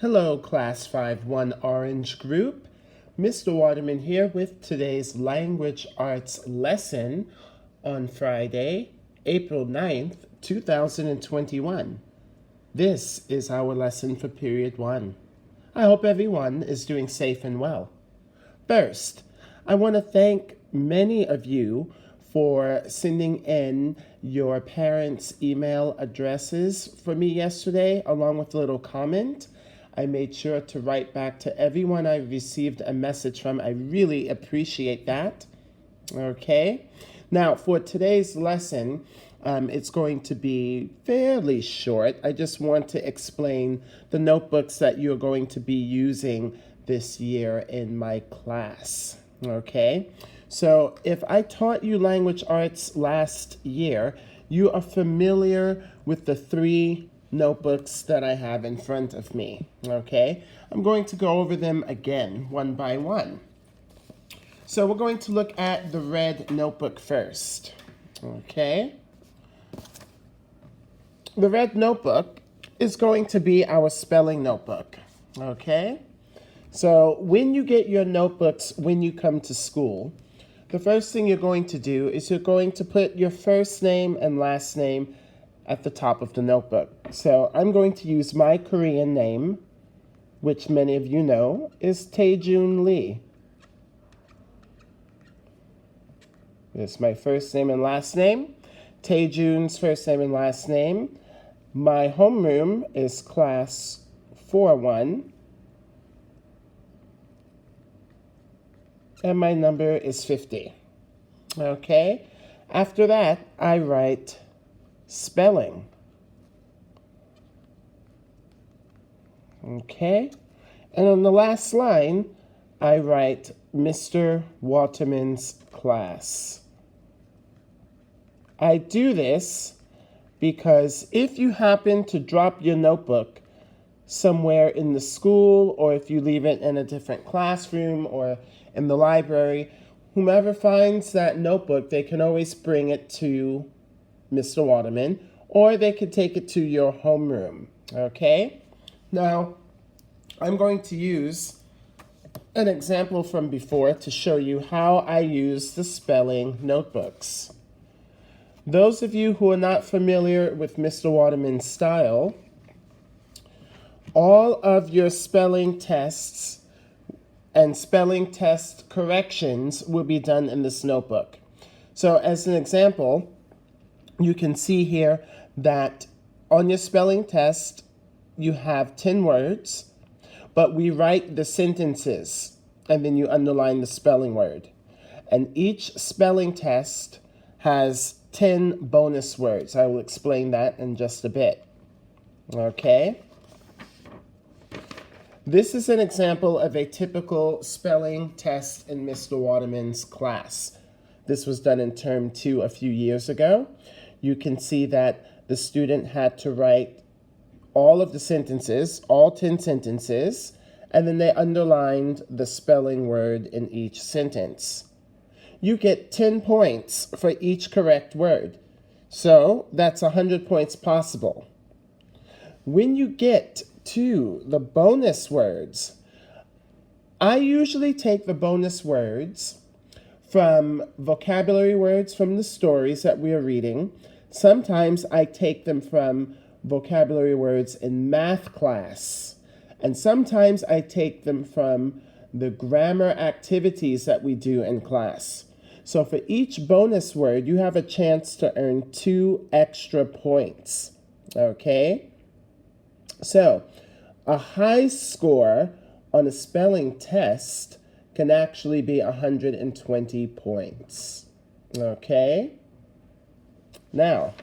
Hello, Class 5-1 Orange Group. Mr. Waterman here with today's language arts lesson on Friday, April 9th, 2021. This is our lesson for Period 1. I hope everyone is doing safe and well. First, I want to thank many of you for sending in your parents' email addresses for me yesterday, along with a little comment. I made sure to write back to everyone I received a message from. I really appreciate that. Okay. Now, for today's lesson, it's going to be fairly short. I just want to explain the notebooks that you're going to be using this year in my class. Okay. So if I taught you language arts last year, you are familiar with the three notebooks that I have in front of me. Okay. I'm going to go over them again, one by one. So we're going to look at the red notebook first. Okay. The red notebook is going to be our spelling notebook. Okay. So when you get your notebooks when you come to school, the first thing you're going to do is you're going to put your first name and last name at the top of the notebook. So I'm going to use my Korean name, which many of you know, is Taejun Lee. This is my first name and last name. Taejun's first name and last name. My homeroom is class 4-1. And my number is 50. Okay? After that, I write spelling. Okay? And on the last line, I write Mr. Waterman's class. I do this because if you happen to drop your notebook somewhere in the school, or if you leave it in a different classroom or in the library, whomever finds that notebook, they can always bring it to Mr. Waterman, or they could take it to your homeroom. Okay? Now, I'm going to use an example from before to show you how I use the spelling notebooks. Those of you who are not familiar with Mr. Waterman's style, all of your spelling tests and spelling test corrections will be done in this notebook. So as an example, you can see here that on your spelling test, you have 10 words, but we write the sentences, and then you underline the spelling word. And each spelling test has 10 bonus words. I will explain that in just a bit. Okay? This is an example of a typical spelling test in Mr. Waterman's class. This was done in term 2 a few years ago. You can see that the student had to write all of the sentences, all 10 sentences, and then they underlined the spelling word in each sentence. You get 10 points for each correct word. So that's 100 points possible. When you get to the bonus words, I usually take the bonus words from vocabulary words from the stories that we are reading. Sometimes I take them from vocabulary words in math class. And sometimes I take them from the grammar activities that we do in class. So for each bonus word, you have a chance to earn 2 extra points. Okay? So a high score on a spelling test can actually be 120 points. Okay? Now,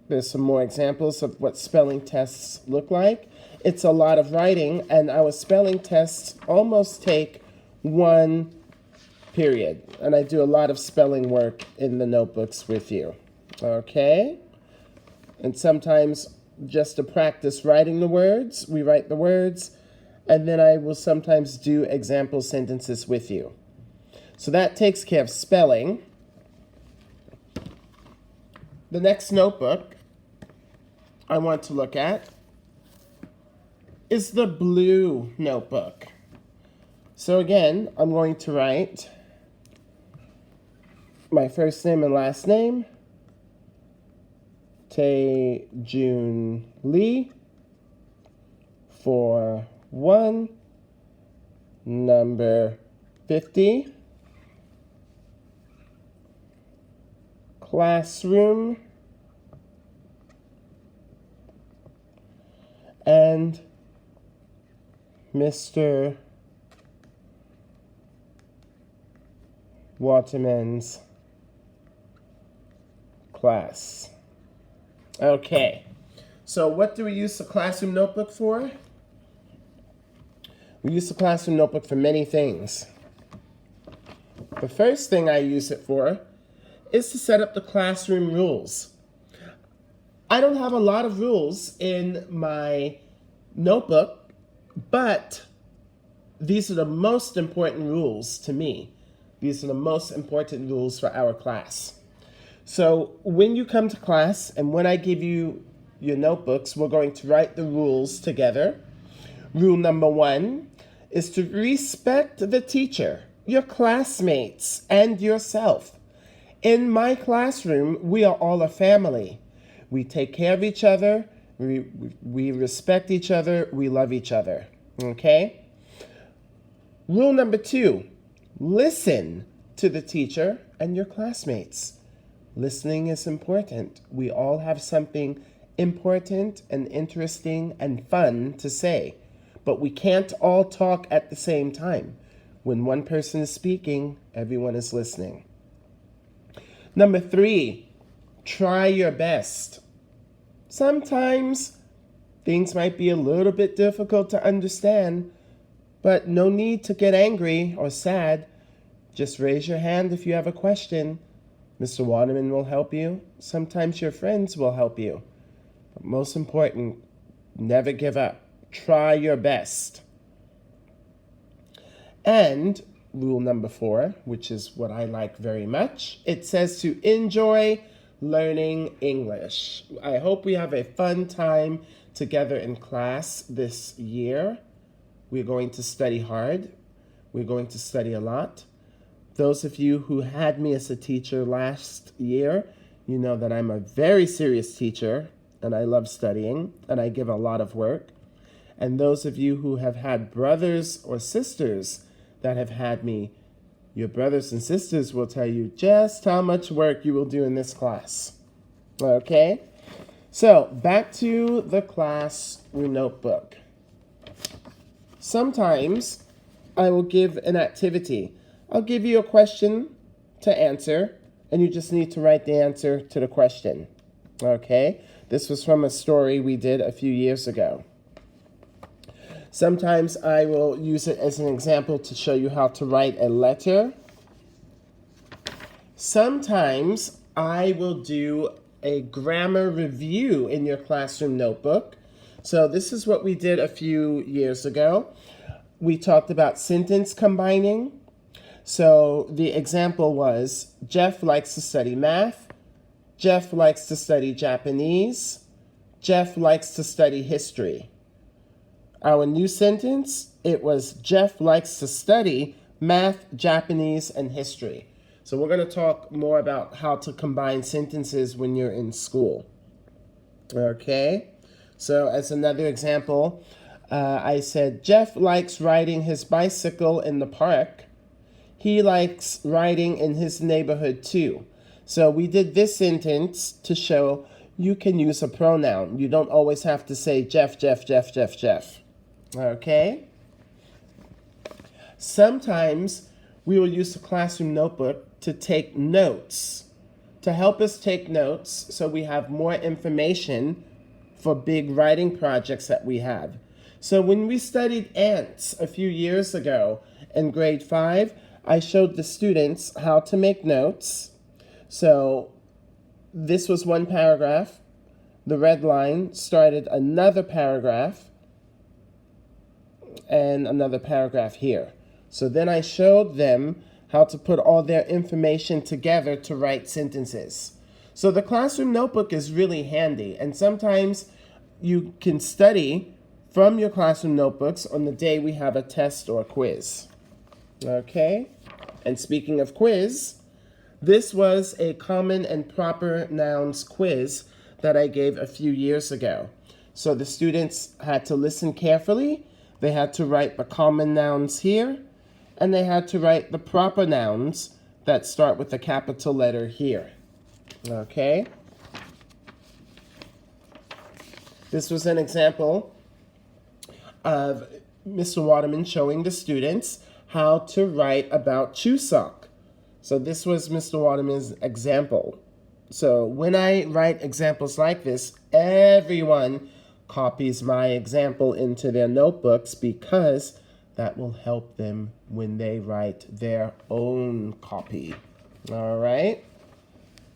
there's some more examples of what spelling tests look like. It's a lot of writing, and our spelling tests almost take 1 period. And I do a lot of spelling work in the notebooks with you. Okay? And sometimes just to practice writing the words, we write the words, and then I will sometimes do example sentences with you. So that takes care of spelling. The next notebook I want to look at is the blue notebook. So again, I'm going to write my first name and last name, Tae-Jun Lee, for 1, number 50, classroom, and Mr. Waterman's class. Okay, so what do we use the classroom notebook for? We use the classroom notebook for many things. The first thing I use it for is to set up the classroom rules. I don't have a lot of rules in my notebook, but these are the most important rules to me. These are the most important rules for our class. So when you come to class and when I give you your notebooks, we're going to write the rules together. Rule number 1 is to respect the teacher, your classmates, and yourself. In my classroom, we are all a family. We take care of each other, we respect each other, we love each other, okay? Rule number 2, listen to the teacher and your classmates. Listening is important. We all have something important and interesting and fun to say, but we can't all talk at the same time. When one person is speaking, everyone is listening. Number 3, try your best. Sometimes things might be a little bit difficult to understand, but no need to get angry or sad. Just raise your hand if you have a question. Mr. Waterman will help you. Sometimes your friends will help you. But most important, never give up. Try your best. And rule number 4, which is what I like very much, it says to enjoy learning English. I hope we have a fun time together in class this year. We're going to study hard. We're going to study a lot. Those of you who had me as a teacher last year, you know that I'm a very serious teacher and I love studying and I give a lot of work. And those of you who have had brothers or sisters that have had me, your brothers and sisters will tell you just how much work you will do in this class. Okay? So, back to the classroom notebook. Sometimes I will give an activity. I'll give you a question to answer, and you just need to write the answer to the question. Okay? This was from a story we did a few years ago. Sometimes I will use it as an example to show you how to write a letter. Sometimes I will do a grammar review in your classroom notebook. So this is what we did a few years ago. We talked about sentence combining. So the example was, Jeff likes to study math. Jeff likes to study Japanese. Jeff likes to study history. Our new sentence, it was Jeff likes to study math, Japanese, and history. So we're going to talk more about how to combine sentences when you're in school. Okay? So as another example, I said, Jeff likes riding his bicycle in the park. He likes riding in his neighborhood too. So we did this sentence to show you can use a pronoun. You don't always have to say Jeff, Jeff, Jeff, Jeff, Jeff. Okay? Sometimes we will use the classroom notebook to take notes, to help us take notes so we have more information for big writing projects that we have. So when we studied ants a few years ago in grade 5, I showed the students how to make notes. So this was one paragraph. The red line started another paragraph and another paragraph here. So then I showed them how to put all their information together to write sentences. So the classroom notebook is really handy, and sometimes you can study from your classroom notebooks on the day we have a test or quiz. Okay? And speaking of quiz, this was a common and proper nouns quiz that I gave a few years ago. So the students had to listen carefully, they had to write the common nouns here, and they had to write the proper nouns that start with the capital letter here. Okay? This was an example of Mr. Waterman showing the students how to write about Chuseok. So this was Mr. Waterman's example. So when I write examples like this, everyone copies my example into their notebooks because that will help them when they write their own copy. All right?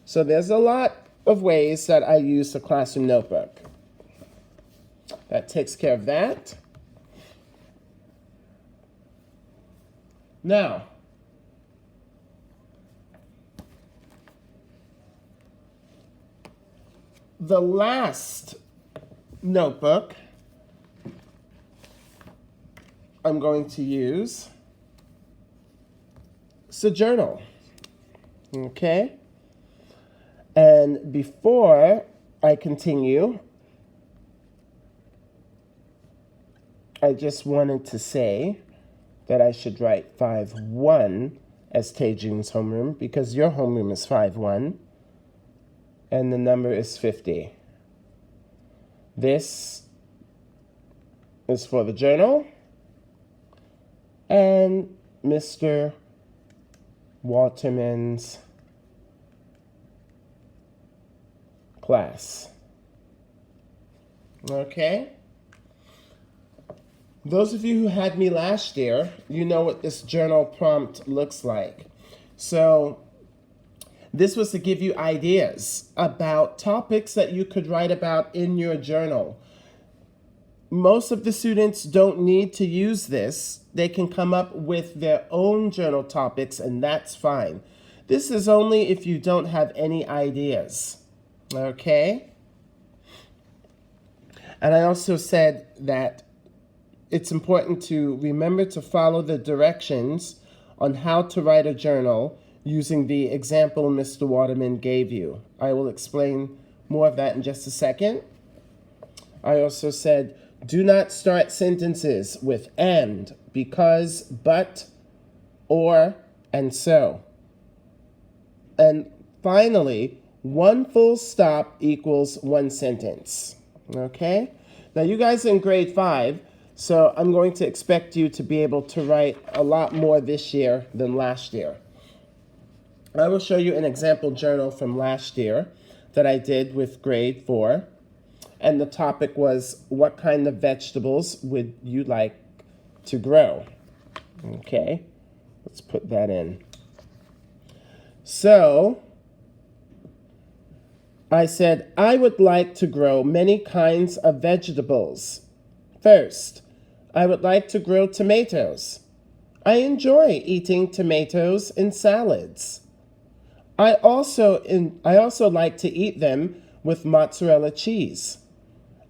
So there's a lot of ways that I use the classroom notebook. That takes care of that. Now, the last notebook I'm going to use is a journal. Okay? And before I continue, I just wanted to say that I should write 5-1 as Taejing's homeroom because your homeroom is 5-1 and the number is 50. This is for the journal and Mr. Waterman's class. Okay? Those of you who had me last year, you know what this journal prompt looks like. So this was to give you ideas about topics that you could write about in your journal. Most of the students don't need to use this. They can come up with their own journal topics, and that's fine. This is only if you don't have any ideas. Okay? And I also said that it's important to remember to follow the directions on how to write a journal using the example Mr. Waterman gave you. I will explain more of that in just a second. I also said, do not start sentences with and, because, but, or, and so. And finally, one full stop equals one sentence. Okay? Now you guys are in grade 5, so I'm going to expect you to be able to write a lot more this year than last year. I will show you an example journal from last year that I did with grade 4. And the topic was, what kind of vegetables would you like to grow? Okay, let's put that in. So, I said, I would like to grow many kinds of vegetables. First, I would like to grow tomatoes. I enjoy eating tomatoes in salads. I also like to eat them with mozzarella cheese.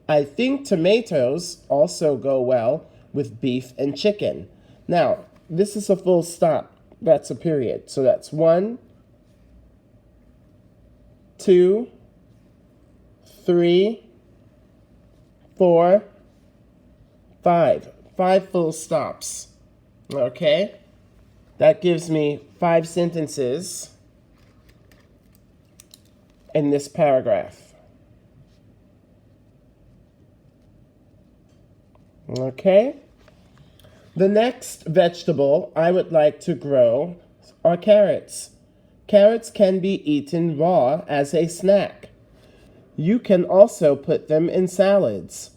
I think tomatoes also go well with beef and chicken. Now, this is a full stop. That's a period. So that's 1, 2, 3, 4, 5. 5 full stops. Okay? That gives me 5 sentences in this paragraph. Okay? The next vegetable I would like to grow are carrots. Carrots can be eaten raw as a snack. You can also put them in salads.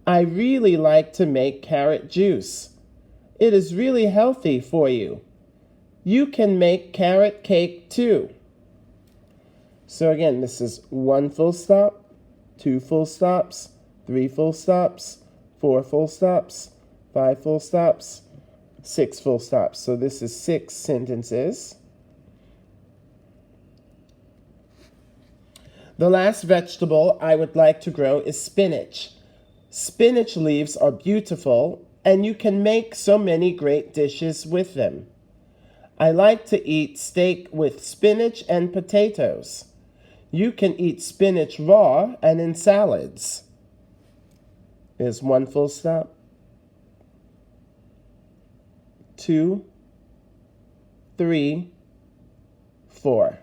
I really like to make carrot juice. It is really healthy for you. You can make carrot cake too. So again, this is 1 full stop, 2 full stops, 3 full stops, 4 full stops, 5 full stops, 6 full stops. So this is 6 sentences. The last vegetable I would like to grow is spinach. Spinach leaves are beautiful, and you can make so many great dishes with them. I like to eat steak with spinach and potatoes. You can eat spinach raw and in salads. There's one full stop. 2, 3, 4.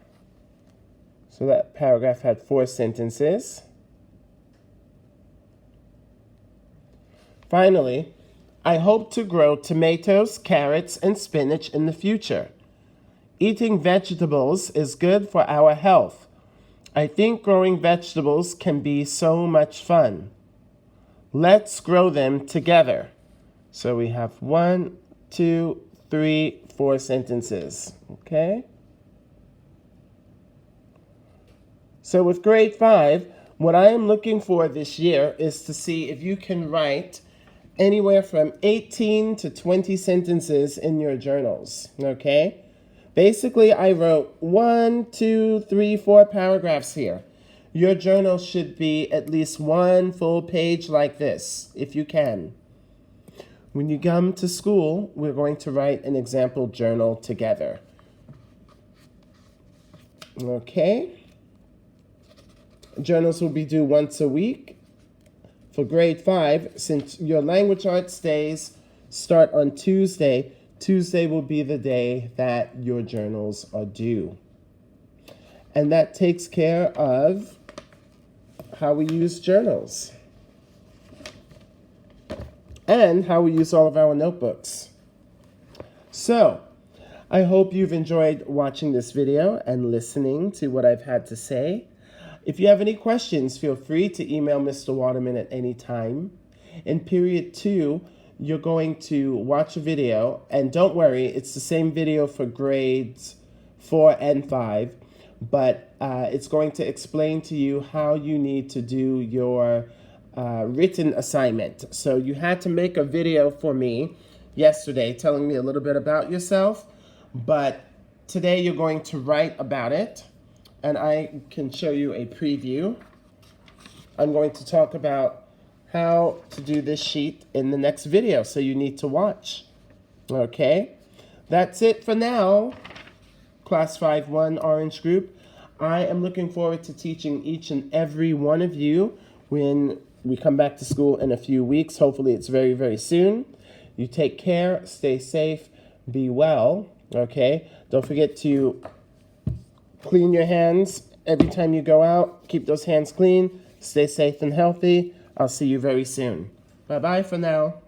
So that paragraph had 4 sentences. Finally, I hope to grow tomatoes, carrots, and spinach in the future. Eating vegetables is good for our health. I think growing vegetables can be so much fun. Let's grow them together. So we have 1, 2, 3, 4 sentences. Okay? So with grade 5, what I am looking for this year is to see if you can write anywhere from 18 to 20 sentences in your journals, okay? Basically, I wrote 1, 2, 3, 4 paragraphs here. Your journal should be at least 1 full page like this, if you can. When you come to school, we're going to write an example journal together. Okay? Journals will be due once a week. For grade 5, since your language arts days start on Tuesday, Tuesday will be the day that your journals are due. And that takes care of how we use journals and how we use all of our notebooks. So, I hope you've enjoyed watching this video and listening to what I've had to say. If you have any questions, feel free to email Mr. Waterman at any time. In period 2, you're going to watch a video, and don't worry, it's the same video for grades 4 and 5, but it's going to explain to you how you need to do your written assignment. So you had to make a video for me yesterday telling me a little bit about yourself, but today you're going to write about it. And I can show you a preview. I'm going to talk about how to do this sheet in the next video, so you need to watch. Okay? That's it for now, Class 5-1 Orange Group. I am looking forward to teaching each and every one of you when we come back to school in a few weeks. Hopefully it's very, very soon. You take care, stay safe, be well, okay? Don't forget to clean your hands every time you go out. Keep those hands clean. Stay safe and healthy. I'll see you very soon. Bye-bye for now.